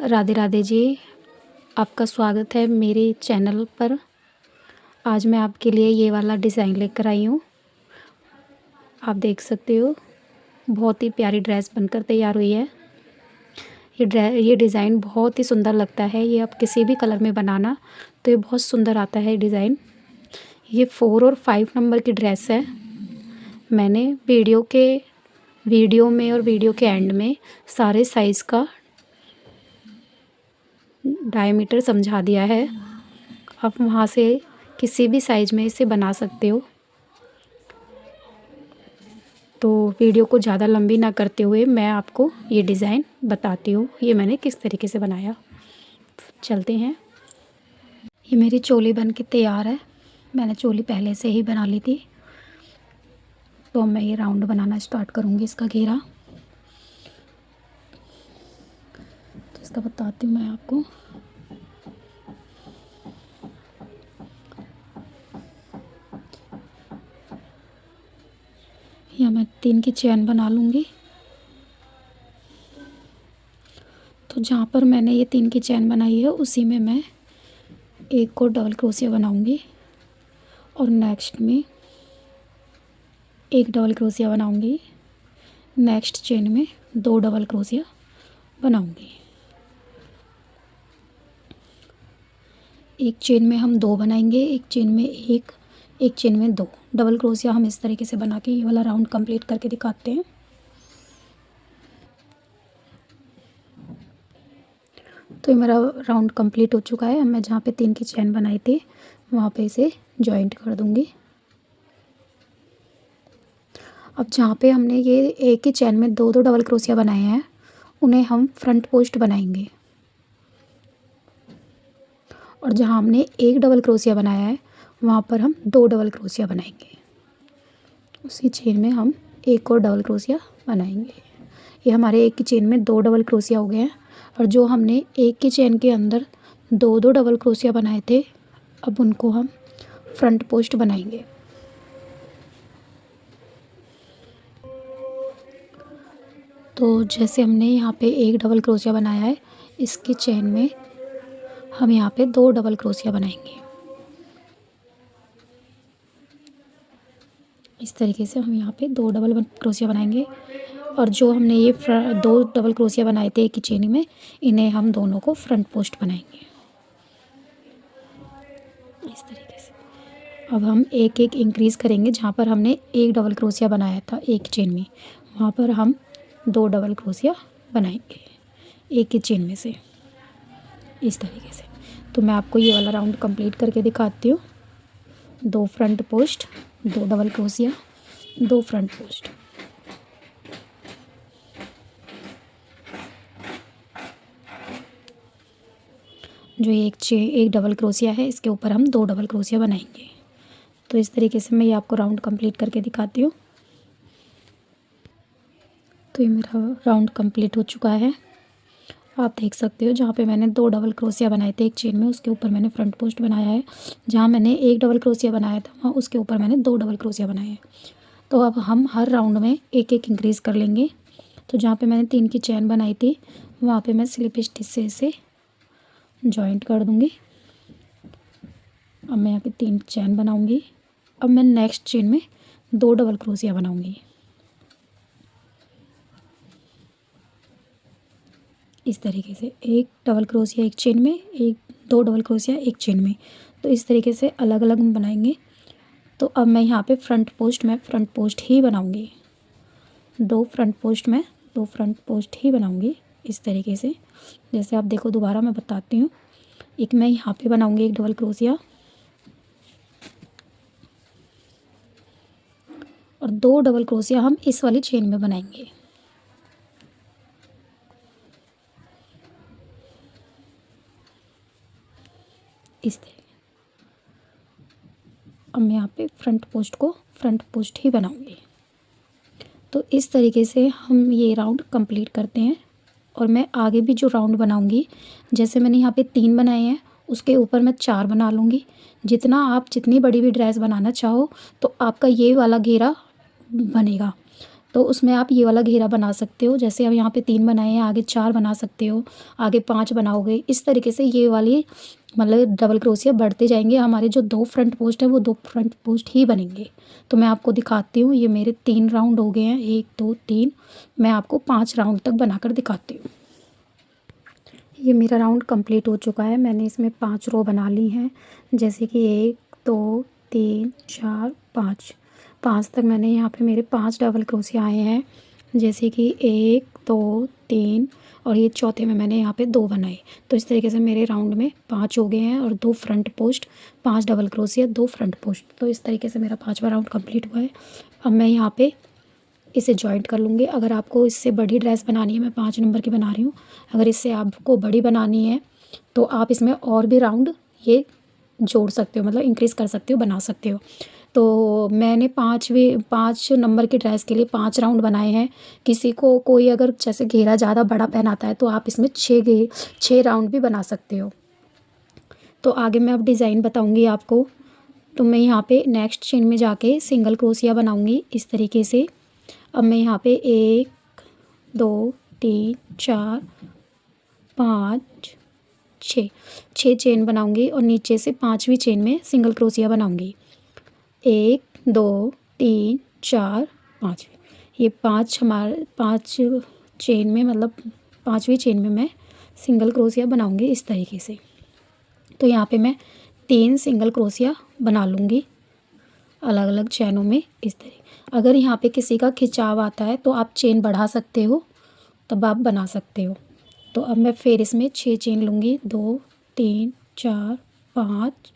राधे राधे जी। आपका स्वागत है मेरे चैनल पर। आज मैं आपके लिए ये वाला डिज़ाइन लेकर आई हूँ। आप देख सकते हो, बहुत ही प्यारी ड्रेस बनकर तैयार हुई है। ये डिज़ाइन बहुत ही सुंदर लगता है। ये आप किसी भी कलर में बनाना तो ये बहुत सुंदर आता है डिज़ाइन। ये 4 और 5 नंबर की ड्रेस है। मैंने वीडियो में और वीडियो के एंड में सारे साइज़ का डायमीटर समझा दिया है। आप वहाँ से किसी भी साइज़ में इसे बना सकते हो। तो वीडियो को ज़्यादा लंबी ना करते हुए मैं आपको ये डिज़ाइन बताती हूँ, ये मैंने किस तरीके से बनाया। चलते हैं। ये मेरी चोली बन के तैयार है। मैंने चोली पहले से ही बना ली थी। तो अब मैं ये राउंड बनाना स्टार्ट करूँगी इसका घेरा। तो इसका बताती हूँ मैं आपको। यहाँ मैं 3 की चैन बना लूँगी। तो जहाँ पर मैंने ये 3 की चैन बनाई है उसी में मैं एक और डबल क्रोशिया बनाऊँगी और नेक्स्ट में एक डबल क्रोशिया बनाऊँगी। नेक्स्ट चेन में 2 डबल क्रोशिया बनाऊँगी। एक चेन में हम 2 बनाएंगे, एक चेन में एक चेन में 2 डबल क्रोशिया। हम इस तरीके से बना के ये वाला राउंड कंप्लीट करके दिखाते हैं। तो ये मेरा राउंड कंप्लीट हो चुका है। अब मैं जहाँ पे 3 की चैन बनाई थी वहाँ पे इसे जॉइंट कर दूँगी। अब जहाँ पे हमने ये एक ही चैन में 2 डबल क्रोशिया बनाए हैं उन्हें हम फ्रंट पोस्ट बनाएंगे। और जहाँ हमने एक डबल क्रोशिया बनाया है वहाँ पर हम 2 डबल क्रोशिया बनाएंगे। उसी चेन में हम एक और डबल क्रोशिया बनाएंगे। ये हमारे एक की चेन में 2 डबल क्रोशिया हो गए हैं। और जो हमने एक की चेन के अंदर 2 डबल क्रोशिया बनाए थे, अब उनको हम फ्रंट पोस्ट बनाएंगे। तो जैसे हमने यहाँ पे एक डबल क्रोशिया बनाया है, इसकी चेन में हम यहाँ पे 2 डबल क्रोशिया बनाएंगे। इस तरीके से हम यहाँ पे 2 डबल क्रोशिया बनाएंगे। और जो हमने ये 2 डबल क्रोशिया बनाए थे एक ही चेन में, इन्हें हम दोनों को फ्रंट पोस्ट बनाएंगे इस तरीके से। अब हम एक एक इंक्रीज़ करेंगे। जहाँ पर हमने एक डबल क्रोशिया बनाया था एक चेन में, वहाँ पर हम 2 डबल क्रोशिया बनाएंगे एक ही चेन में से इस तरीके से। तो मैं आपको ये वाला राउंड कंप्लीट करके दिखाती हूँ। 2 front post, 2 double crochet, 2 front post. जो एक डबल क्रोशिया है इसके ऊपर हम 2 डबल क्रोशिया बनाएंगे। तो इस तरीके से मैं ये आपको राउंड कंप्लीट करके दिखाती हूँ। तो ये मेरा राउंड कंप्लीट हो चुका है। आप देख सकते हो जहाँ पे मैंने 2 डबल क्रोशिया बनाए थे एक चेन में, उसके ऊपर मैंने फ्रंट पोस्ट बनाया है। जहाँ मैंने एक डबल क्रोशिया बनाया था वहाँ उसके ऊपर मैंने 2 डबल क्रोशिया बनाए हैं। तो अब हम हर राउंड में एक एक इंक्रीज़ कर लेंगे। तो जहाँ पे मैंने 3 की चैन बनाई थी वहाँ पे मैं स्लिप स्टिच से इसे जॉइंट कर दूँगी। अब मैं यहाँ पे 3 चैन बनाऊँगी। अब मैं नेक्स्ट चेन में 2 डबल क्रोशिया बनाऊँगी इस तरीके से। एक डबल क्रोशिया एक चेन में, 2 डबल क्रोशिया एक चेन में। तो इस तरीके से अलग अलग बनाएंगे। तो अब मैं यहाँ पे फ्रंट पोस्ट ही बनाऊँगी। 2 फ्रंट पोस्ट ही बनाऊँगी इस तरीके से। जैसे आप देखो, दोबारा मैं बताती हूँ। एक मैं यहाँ पे बनाऊँगी एक डबल क्रोशिया और 2 डबल क्रोशिया हम इस वाली चेन में बनाएंगे। इस तरीके। अब मैं यहाँ पे फ्रंट पोस्ट ही बनाऊँगी। तो इस तरीके से हम ये राउंड कंप्लीट करते हैं। और मैं आगे भी जो राउंड बनाऊँगी, जैसे मैंने यहाँ पे 3 बनाए हैं उसके ऊपर मैं 4 बना लूँगी। जितनी बड़ी भी ड्रेस बनाना चाहो तो आपका ये वाला घेरा बनेगा। तो उसमें आप ये वाला घेरा बना सकते हो। जैसे अब यहाँ पे 3 बनाए हैं, आगे 4 बना सकते हो, आगे 5 बनाओगे। इस तरीके से ये वाली मतलब डबल क्रोशिया बढ़ते जाएंगे। हमारे जो 2 फ्रंट पोस्ट है वो 2 फ्रंट पोस्ट ही बनेंगे। तो मैं आपको दिखाती हूँ। ये मेरे 3 राउंड हो गए हैं, 1 2 3। मैं आपको 5 राउंड तक बनाकर दिखाती हूँ। ये मेरा राउंड कंप्लीट हो चुका है। मैंने इसमें 5 रो बना ली हैं, जैसे कि 1 2 3 4 5। 5 तक मैंने यहाँ पे मेरे 5 डबल क्रोशिया आए हैं, जैसे कि 1 2 3 और ये चौथे में मैंने यहाँ पे 2 बनाए। तो इस तरीके से मेरे राउंड में 5 हो गए हैं और 2 front post, 5 double crochet, 2 front post. तो इस तरीके से मेरा 5वां राउंड कंप्लीट हुआ है। अब मैं यहाँ पे इसे जॉइंट कर लूँगी। अगर आपको इससे बड़ी ड्रेस बनानी है, मैं 5 नंबर की बना रही हूँ, अगर इससे आपको बड़ी बनानी है तो आप इसमें और भी राउंड ये जोड़ सकते हो, मतलब इंक्रीज़ कर सकते हो, बना सकते हो। तो मैंने 5 नंबर की ड्रेस के लिए 5 राउंड बनाए हैं। किसी को कोई अगर जैसे घेरा ज़्यादा बड़ा पहनाता है तो आप इसमें 6 राउंड भी बना सकते हो। तो आगे मैं अब डिज़ाइन बताऊँगी आपको। तो मैं यहाँ पे नेक्स्ट चेन में जाके सिंगल क्रोशिया बनाऊँगी इस तरीके से। अब मैं यहाँ पे 1 2 3 4 5 6 चेन बनाऊँगी और नीचे से 5वीं चेन में सिंगल क्रोशिया बनाऊँगी। 1 2 3 4 5। ये 5 चेन में, मतलब 5वीं चेन में मैं सिंगल क्रोशिया बनाऊँगी इस तरीके से। तो यहाँ पे मैं 3 सिंगल क्रोशिया बना लूँगी अलग अलग चैनों में इस तरीके। अगर यहाँ पे किसी का खिंचाव आता है तो आप चेन बढ़ा सकते हो, तब आप बना सकते हो। तो अब मैं फिर इसमें 6 चेन लूँगी, 2 3 4 5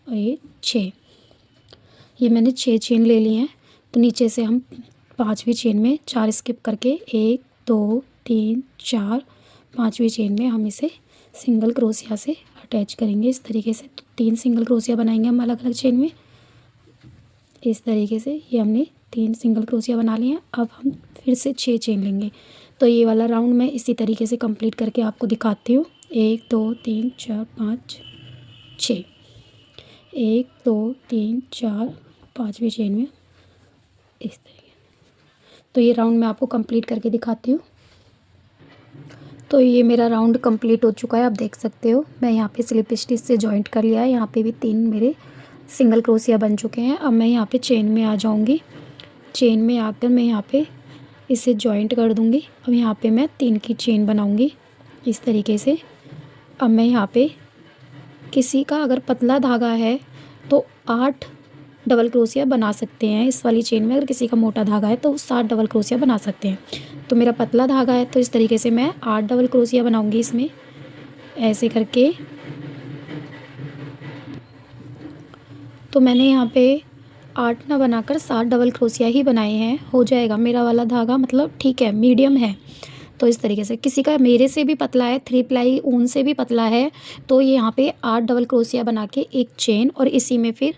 और ये 6। ये मैंने 6 चेन ले ली हैं। तो नीचे से हम 5वीं चेन में 4 स्किप करके 1 2 3 4 5वीं चेन में हम इसे सिंगल क्रोशिया से अटैच करेंगे इस तरीके से। तो 3 सिंगल क्रोशिया बनाएंगे हम अलग अलग चेन में इस तरीके से। ये हमने 3 सिंगल क्रोशिया बना लिए हैं। अब हम फिर से 6 चेन लेंगे। तो ये वाला राउंड मैं इसी तरीके से कंप्लीट करके आपको दिखाती हूँ। 1 2 3 4 5 6, 1 2 3 4 5वीं चेन में इस तरीके। तो ये राउंड मैं आपको कंप्लीट करके दिखाती हूँ। तो ये मेरा राउंड कंप्लीट हो चुका है, आप देख सकते हो। मैं यहाँ पे स्लिप स्टिच से जॉइंट कर लिया है। यहाँ पे भी 3 मेरे सिंगल क्रोशिया बन चुके हैं। अब मैं यहाँ पे चेन में आ जाऊँगी। चेन में आकर मैं यहाँ पे इसे जॉइंट कर दूँगी। अब यहाँ पे मैं 3 की चेन बनाऊँगी इस तरीके से। अब मैं यहाँ पे किसी का अगर पतला धागा है तो 8 डबल क्रोशिया बना सकते हैं इस वाली चेन में। अगर किसी का मोटा धागा है तो 7 डबल क्रोशिया बना सकते हैं। तो मेरा पतला धागा है तो इस तरीके से मैं 8 डबल क्रोशिया बनाऊँगी इसमें ऐसे करके। तो मैंने यहाँ पे 8 ना बनाकर 7 डबल क्रोशिया ही बनाए हैं। हो जाएगा मेरा वाला धागा, मतलब ठीक है, मीडियम है। तो इस तरीके से किसी का मेरे से भी पतला है, 3 प्लाई ऊन से भी पतला है, तो ये यहाँ पे 8 डबल क्रोशिया बना के एक चेन और इसी में फिर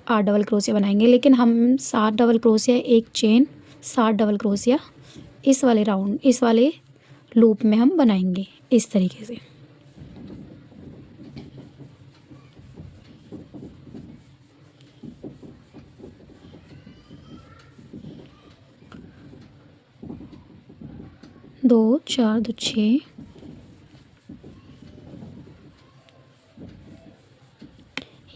8 डबल क्रोशिया बनाएंगे। लेकिन हम 7 डबल क्रोशिया एक चेन, 7 डबल क्रोशिया इस वाले राउंड, इस वाले लूप में हम बनाएंगे इस तरीके से। दो 4 2 6,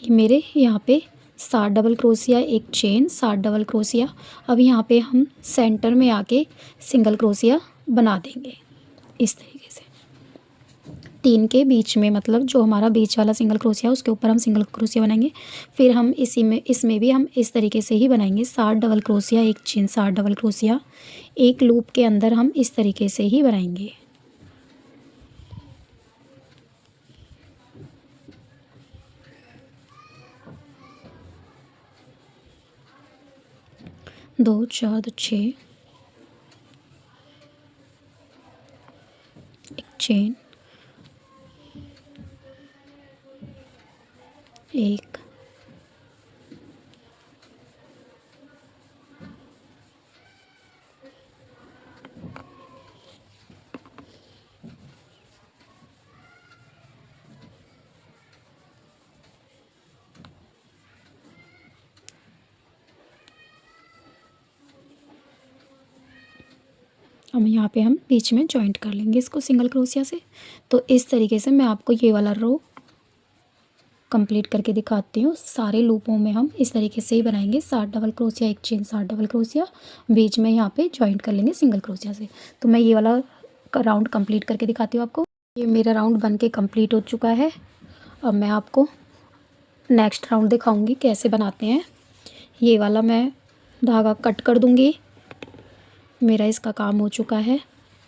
ये मेरे यहाँ पे 7 डबल क्रोशिया एक चेन, 7 डबल क्रोशिया। अब यहाँ पे हम सेंटर में आके सिंगल क्रोशिया बना देंगे इस तरीके से। 3 के बीच में, मतलब जो हमारा बीच वाला सिंगल क्रोशिया है उसके ऊपर हम सिंगल क्रोशिया बनाएंगे। फिर हम इसी में, इसमें भी हम इस तरीके से ही बनाएंगे। 7 डबल क्रोशिया एक चेन, 7 डबल क्रोशिया एक लूप के अंदर हम इस तरीके से ही बनाएंगे। दो 4 2 6, एक चेन, एक अब यहाँ पे हम बीच में जॉइंट कर लेंगे इसको सिंगल क्रोशिया से। तो इस तरीके से मैं आपको ये वाला रो कंप्लीट करके दिखाती हूँ। सारे लूपों में हम इस तरीके से ही बनाएंगे, 7 डबल क्रोशिया, एक चेन, 7 डबल क्रोशिया, बीच में यहाँ पे जॉइंट कर लेंगे सिंगल क्रोशिया से। तो मैं ये वाला राउंड कंप्लीट करके दिखाती हूँ आपको। ये मेरा राउंड बन के कम्प्लीट हो चुका है। अब मैं आपको नेक्स्ट राउंड दिखाऊंगी कैसे बनाते हैं। ये वाला मैं धागा कट कर दूंगी, मेरा इसका काम हो चुका है।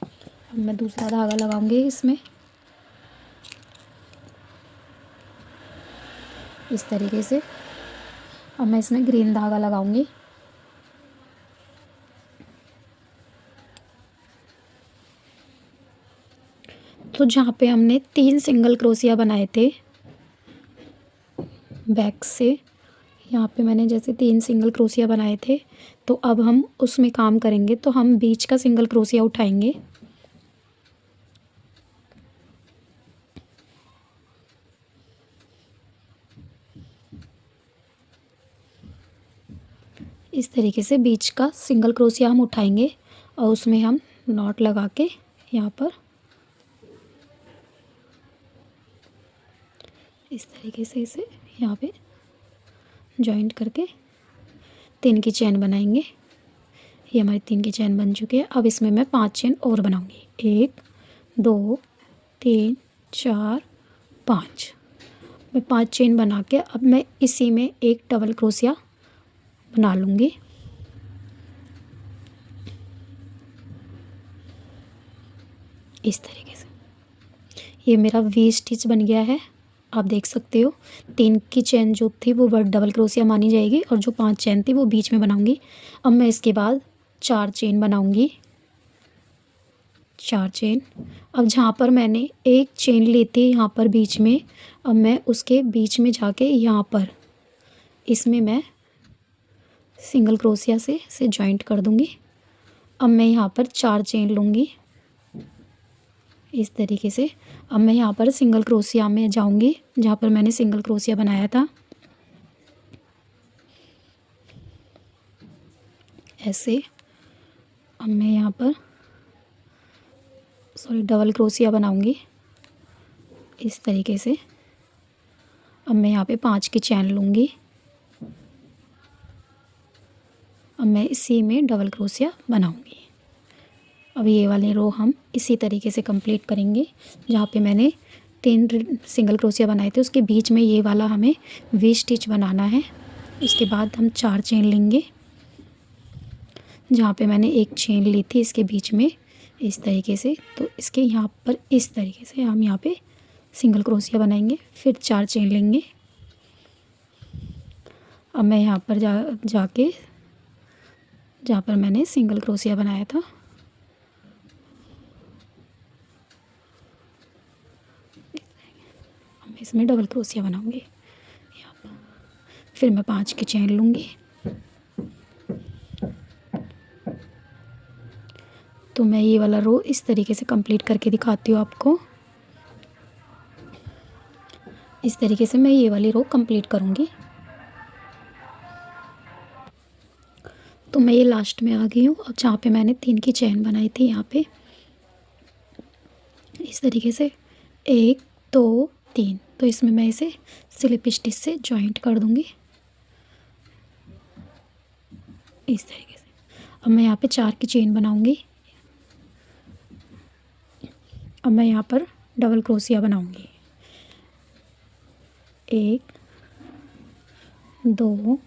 अब मैं दूसरा धागा लगाऊंगी इसमें इस तरीके से। अब मैं इसमें ग्रीन धागा लगाऊंगी। तो जहाँ पे हमने 3 सिंगल क्रोशिया बनाए थे बैक से, यहाँ पे मैंने जैसे 3 सिंगल क्रोशिया बनाए थे, तो अब हम उसमें काम करेंगे। तो हम बीच का सिंगल क्रोशिया उठाएंगे, इस तरीके से बीच का सिंगल क्रोशिया हम उठाएंगे और उसमें हम नॉट लगा के यहाँ पर इस तरीके से इसे यहाँ पे जॉइंट करके 3 की चेन बनाएंगे। ये हमारी 3 की चेन बन चुकी है। अब इसमें मैं 5 चेन और बनाऊंगी, 1 2 3 4 5। मैं 5 चेन बना के अब मैं इसी में एक डबल क्रोशिया बना लूँगी। इस तरीके से ये मेरा वी स्टिच बन गया है। आप देख सकते हो 3 की चेन जो थी वो डबल क्रोशिया मानी जाएगी और जो 5 चेन थी वो बीच में बनाऊंगी। अब मैं इसके बाद 4 चेन बनाऊंगी, 4 चेन। अब जहाँ पर मैंने एक चेन ली थी यहाँ पर बीच में, अब मैं उसके बीच में जाके यहाँ पर इसमें मैं सिंगल क्रोशिया से इसे जॉइंट कर दूंगी। अब मैं यहाँ पर 4 चेन लूँगी इस तरीके से। अब मैं यहाँ पर सिंगल क्रोशिया में जाऊँगी जहाँ पर मैंने सिंगल क्रोशिया बनाया था, ऐसे। अब मैं यहाँ पर डबल क्रोशिया बनाऊँगी इस तरीके से। अब मैं यहाँ पे 5 की चेन लूँगी। अब मैं इसी में डबल क्रोशिया बनाऊँगी। अब ये वाले रो हम इसी तरीके से कंप्लीट करेंगे। जहाँ पे मैंने 3 सिंगल क्रोशिया बनाए थे उसके बीच में ये वाला हमें वी स्टिच बनाना है। उसके बाद हम 4 चेन लेंगे जहाँ पे मैंने एक चेन ली थी इसके बीच में इस तरीके से। तो इसके यहाँ पर इस तरीके से हम यहाँ पे सिंगल क्रोशिया बनाएंगे, फिर 4 चेन लेंगे। अब मैं यहाँ पर जाके जहाँ पर मैंने सिंगल क्रोशिया बनाया था मैं इसमें डबल क्रोशिया बनाऊंगी यहाँ पर। फिर मैं 5 की चेन लूँगी। तो मैं ये वाला रो इस तरीके से कंप्लीट करके दिखाती हूँ आपको। इस तरीके से मैं ये वाली रो कंप्लीट करूँगी। तो मैं ये लास्ट में आ गई हूँ। अब जहाँ पे मैंने 3 की चेन बनाई थी यहाँ पे इस तरीके से 1 2 3, तो इसमें मैं इसे स्लिप स्टिच से जॉइंट कर दूँगी इस तरीके से। अब मैं यहाँ पे 4 की चेन बनाऊँगी। अब मैं यहाँ पर डबल क्रोशिया बनाऊँगी, 1 2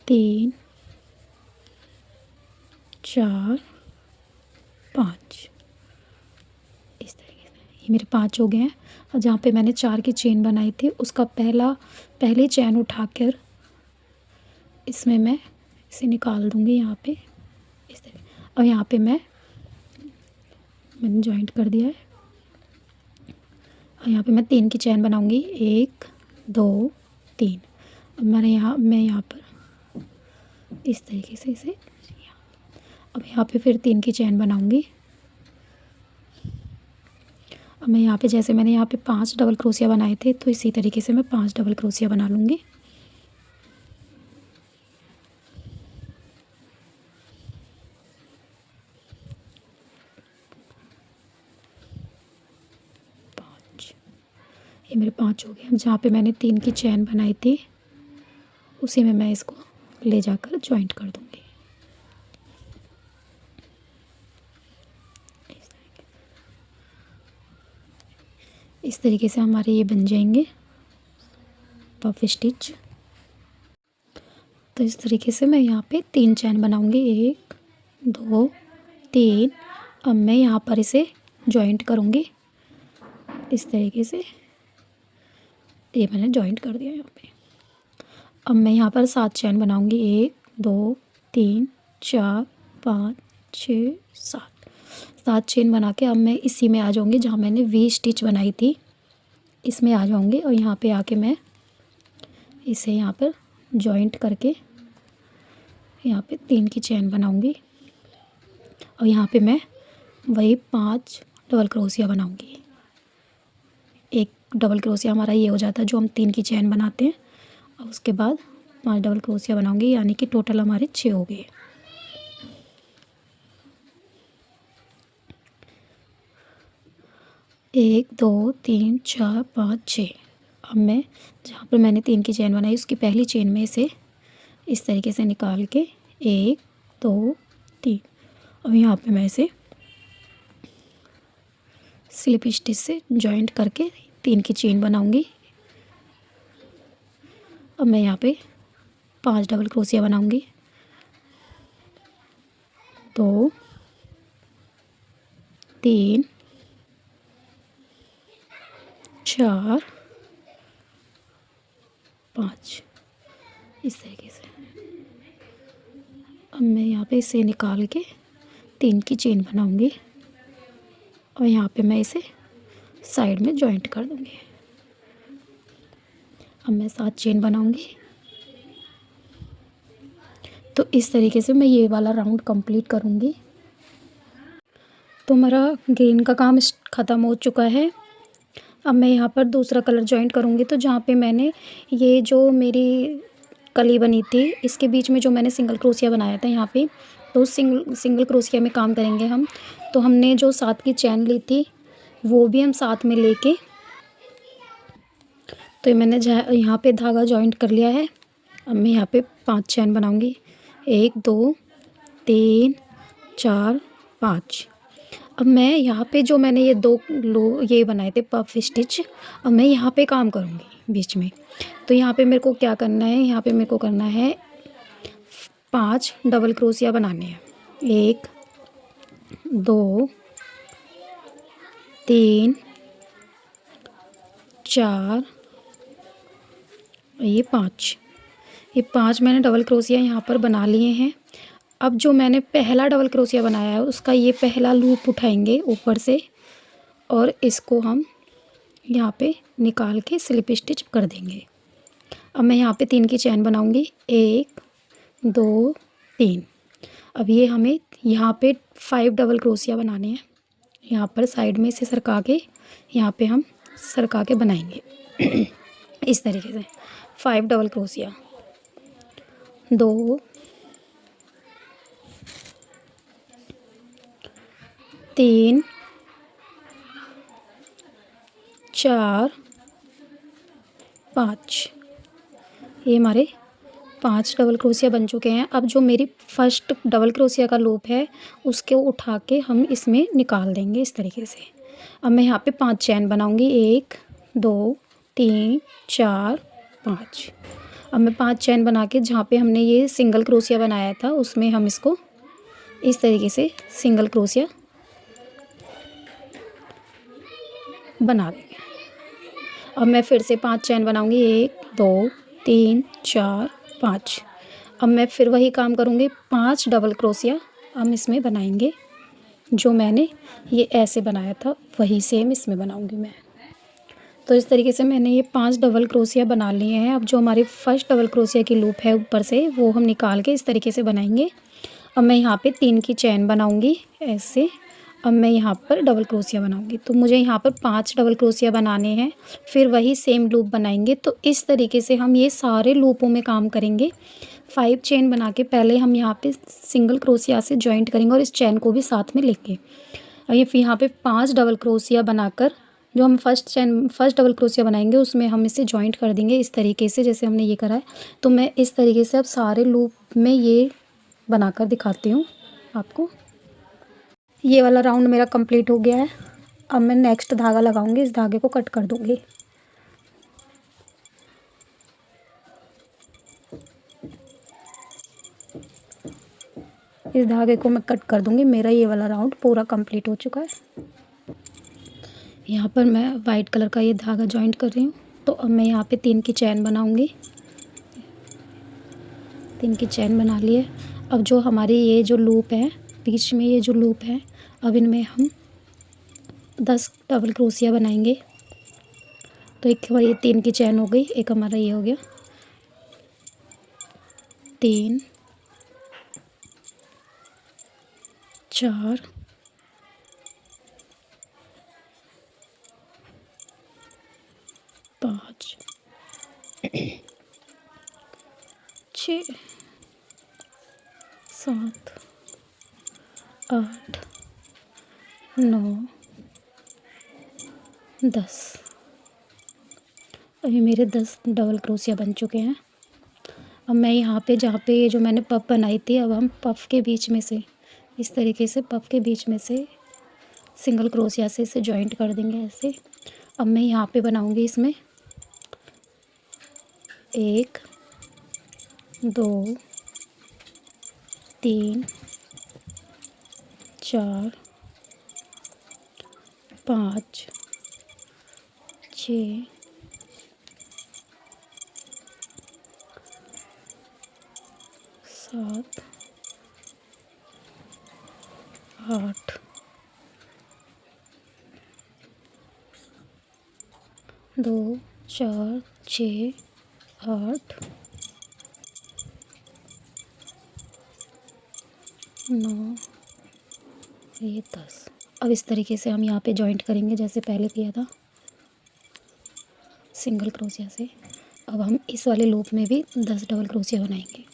3 4 5 इस तरीके से। ये मेरे 5 हो गए हैं। और जहाँ पे मैंने 4 की चेन बनाई थी उसका पहली चेन उठाकर इसमें मैं इसे निकाल दूँगी यहाँ पे इस तरीके। और यहाँ पे मैंने जॉइंट कर दिया है। और यहाँ पे मैं 3 की चेन बनाऊँगी, 1 2 3। अब मैं यहाँ पर इस तरीके से इसे अब यहाँ पे फिर 3 की चेन बनाऊँगी। अब मैं यहाँ पे जैसे मैंने यहाँ पे 5 डबल क्रोशिया बनाए थे तो इसी तरीके से मैं 5 डबल क्रोशिया बना लूँगी। ये मेरे 5 हो गए। अब जहाँ पे मैंने 3 की चेन बनाई थी उसी में मैं इसको ले जाकर जॉइंट कर दूँगी। इस तरीके से हमारे ये बन जाएंगे पफ स्टिच। तो इस तरीके से मैं यहाँ पे 3 चैन बनाऊंगी, 1 2 3। अब मैं यहाँ पर इसे जॉइंट करूँगी इस तरीके से। ये मैंने जॉइंट कर दिया यहाँ पे। अब मैं यहाँ पर 7 चैन बनाऊंगी, 1 2 3 4 5 6 7 चेन बना के अब मैं इसी में आ जाऊँगी जहाँ मैंने वी स्टिच बनाई थी, इसमें आ जाऊँगी। और यहाँ पे आके मैं इसे यहाँ पर जॉइंट करके यहाँ पे 3 की चेन बनाऊँगी और यहाँ पे मैं वही 5 डबल क्रोशिया बनाऊँगी। एक डबल क्रोशिया हमारा ये हो जाता है जो हम 3 की चेन बनाते हैं, और उसके बाद 5 डबल क्रोशिया बनाऊँगी, यानी कि टोटल हमारे 6 हो गए। एक 2 3 4 5 6। अब मैं जहाँ पर मैंने 3 की चेन बनाई उसकी पहली चेन में इसे इस तरीके से निकाल के 1 2 3, अब यहाँ पे मैं इसे स्लिप स्टिच से जॉइंट करके 3 की चेन बनाऊंगी। अब मैं यहाँ पे 5 डबल क्रोशिया बनाऊंगी, 2 3 4 5 इस तरीके से। अब मैं यहाँ पे इसे निकाल के 3 की चेन बनाऊंगी और यहाँ पे मैं इसे साइड में जॉइंट कर दूंगी। अब मैं 7 चेन बनाऊंगी। तो इस तरीके से मैं ये वाला राउंड कंप्लीट करूंगी। तो मेरा ग्रीन का काम ख़त्म हो चुका है। अब मैं यहाँ पर दूसरा कलर जॉइंट करूँगी। तो जहाँ पे मैंने ये जो मेरी कली बनी थी इसके बीच में जो मैंने सिंगल क्रोशिया बनाया था यहाँ पे, तो सिंगल क्रोशिया में काम करेंगे हम। तो हमने जो 7 की चैन ली थी वो भी हम साथ में लेके, तो ये मैंने यहाँ पे धागा जॉइंट कर लिया है। अब मैं यहाँ पे 5 चैन बनाऊँगी, 1 2 3 4 5। अब मैं यहाँ पे जो मैंने ये 2 ये बनाए थे पफ स्टिच, अब मैं यहाँ पे काम करूँगी बीच में। तो यहाँ पे मेरे को क्या करना है, यहाँ पे मेरे को करना है 5 डबल क्रोशिया बनाने हैं, 1 2 3 4 ये 5। ये 5 मैंने डबल क्रोशिया यहाँ पर बना लिए हैं। अब जो मैंने पहला डबल क्रोशिया बनाया है उसका ये पहला लूप उठाएंगे ऊपर से और इसको हम यहाँ पे निकाल के स्लिप स्टिच कर देंगे। अब मैं यहाँ पे 3 की चैन बनाऊँगी, 1 2 3। अब ये हमें यहाँ पे 5 डबल क्रोशिया बनाने हैं। यहाँ पर साइड में इसे सरका के यहाँ पे हम सरका के बनाएंगे इस तरीके से 5 डबल क्रोशिया, 2 3 4 5। ये हमारे 5 डबल क्रोशिया बन चुके हैं। अब जो मेरी फर्स्ट डबल क्रोशिया का लूप है उसके उठा के हम इसमें निकाल देंगे इस तरीके से। अब मैं यहाँ पे 5 चैन बनाऊँगी, 1 2 3 4 5। अब मैं 5 चैन बना के जहाँ पे हमने ये सिंगल क्रोशिया बनाया था उसमें हम इसको इस तरीके से सिंगल क्रोशिया बना देंगे। अब मैं फिर से 5 चैन बनाऊँगी, 1 2 3 4 5। अब मैं फिर वही काम करूँगी, 5 डबल क्रोशिया हम इसमें बनाएंगे। जो मैंने ये ऐसे बनाया था वही सेम इसमें बनाऊँगी मैं। तो इस तरीके से मैंने ये 5 डबल क्रोशिया बना लिए हैं। अब जो हमारी फर्स्ट डबल क्रोशिया की लूप है ऊपर से वो हम निकाल के इस तरीके से बनाएंगे। अब मैं यहाँ पे 3 की चैन बनाऊँगी ऐसे। अब मैं यहाँ पर डबल क्रोशिया बनाऊँगी। तो मुझे यहाँ पर 5 डबल क्रोशिया बनाने हैं, फिर वही सेम लूप बनाएंगे। तो इस तरीके से हम ये सारे लूपों में काम करेंगे। 5 चेन बना के पहले हम यहाँ पे सिंगल क्रोशिया से जॉइंट करेंगे और इस चैन को भी साथ में लेंगे। अब ये यहाँ पे 5 डबल क्रोशिया बनाकर जो हम फर्स्ट डबल क्रोशिया बनाएंगे उसमें हम इसे जॉइंट कर देंगे इस तरीके से, जैसे हमने ये करा है। तो मैं इस तरीके से अब सारे लूप में ये बनाकर दिखाती हूँ आपको। ये वाला राउंड मेरा कंप्लीट हो गया है। अब मैं नेक्स्ट धागा लगाऊंगी, इस धागे को कट कर दूंगी। इस धागे को मैं कट कर दूंगी। मेरा ये वाला राउंड पूरा कंप्लीट हो चुका है। यहाँ पर मैं वाइट कलर का ये धागा जॉइंट कर रही हूँ। तो अब मैं यहाँ पे 3 की चैन बनाऊंगी। 3 की चैन बना लिए। अब जो हमारी ये जो लूप है, बीच में ये जो लूप है, अब इनमें हम 10 डबल क्रोशिया बनाएंगे। तो एक हमारी ये 3 की चैन हो गई, एक हमारा ये हो गया 3 4 5 6 7 8 9 10। अभी मेरे 10 डबल क्रोशिया बन चुके हैं। अब मैं यहाँ पे जहाँ पे ये जो मैंने पफ बनाई थी, अब हम पफ के बीच में से इस तरीके से पफ के बीच में से सिंगल क्रोशिया से इसे जॉइंट कर देंगे ऐसे। अब मैं यहाँ पे बनाऊँगी इसमें 1 2 3 4 5 6 7 8 2 4 6 8 9 ये 10। अब इस तरीके से हम यहाँ पे जॉइंट करेंगे जैसे पहले किया था सिंगल क्रोशिया से। अब हम इस वाले लूप में भी 10 डबल क्रोशिया बनाएंगे।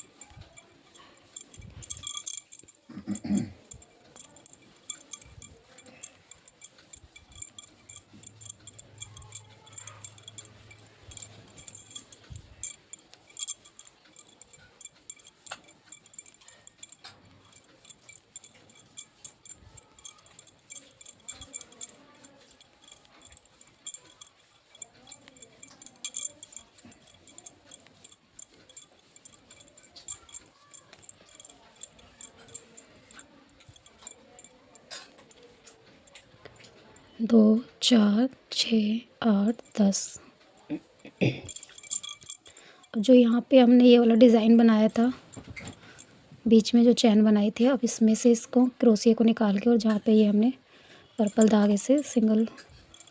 दो 4 6 8 10। अब जो यहाँ पे हमने ये वाला डिज़ाइन बनाया था, बीच में जो चैन बनाई थी, अब इसमें से इसको क्रोशिया को निकाल के, और जहाँ पे ये हमने पर्पल धागे से सिंगल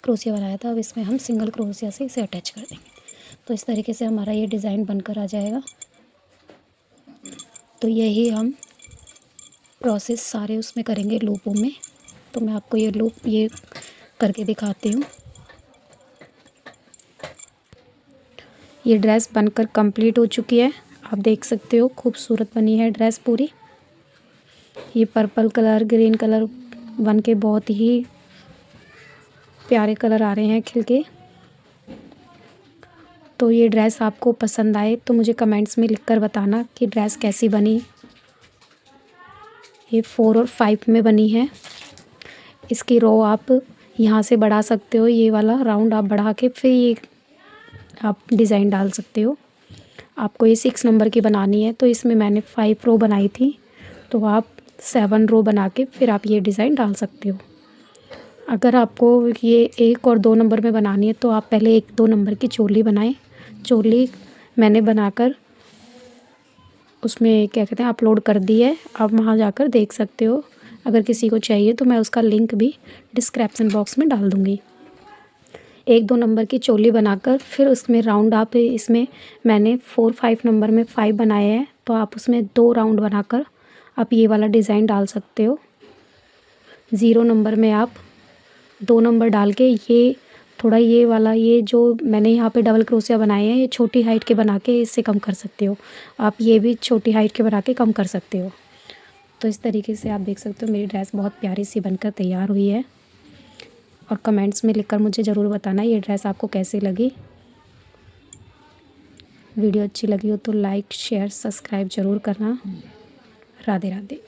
क्रोशिया बनाया था, अब इसमें हम सिंगल क्रोशिया से इसे अटैच कर देंगे। तो इस तरीके से हमारा ये डिज़ाइन बनकर आ जाएगा। तो यही हम प्रोसेस सारे उसमें करेंगे लूपों में। तो मैं आपको ये लूप ये करके दिखाती हूँ। ये ड्रेस बनकर कंप्लीट हो चुकी है, आप देख सकते हो खूबसूरत बनी है ड्रेस पूरी। ये पर्पल कलर ग्रीन कलर बन के बहुत ही प्यारे कलर आ रहे हैं खिल के। तो ये ड्रेस आपको पसंद आए तो मुझे कमेंट्स में लिखकर बताना कि ड्रेस कैसी बनी। ये 4 और 5 में बनी है। इसकी रो आप यहाँ से बढ़ा सकते हो, ये वाला राउंड आप बढ़ा के फिर ये आप डिज़ाइन डाल सकते हो। आपको ये 6 नंबर की बनानी है, तो इसमें मैंने 5 रो बनाई थी, तो आप 7 रो बना के फिर आप ये डिज़ाइन डाल सकते हो। अगर आपको ये 1 और 2 नंबर में बनानी है तो आप पहले 1-2 नंबर की चोली बनाएं। चोली मैंने बनाकर उसमें क्या कहते हैं अपलोड कर दी है, आप वहाँ जाकर देख सकते हो। अगर किसी को चाहिए तो मैं उसका लिंक भी डिस्क्रिप्शन बॉक्स में डाल दूँगी। 1-2 नंबर की चोली बनाकर फिर उसमें राउंड आप इसमें मैंने 4-5 नंबर में 5 बनाए हैं, तो आप उसमें 2 राउंड बनाकर आप ये वाला डिज़ाइन डाल सकते हो। 0 नंबर में आप 2 नंबर डाल के ये थोड़ा ये वाला ये जो मैंने यहाँ पे डबल क्रोशिया बनाए हैं, ये छोटी हाइट के बना के इससे कम कर सकते हो। आप ये भी छोटी हाइट के बना के कम कर सकते हो। तो इस तरीके से आप देख सकते हो मेरी ड्रेस बहुत प्यारी सी बनकर तैयार हुई है। और कमेंट्स में लिखकर मुझे ज़रूर बताना ये ड्रेस आपको कैसी लगी। वीडियो अच्छी लगी हो तो लाइक शेयर सब्सक्राइब ज़रूर करना। राधे राधे।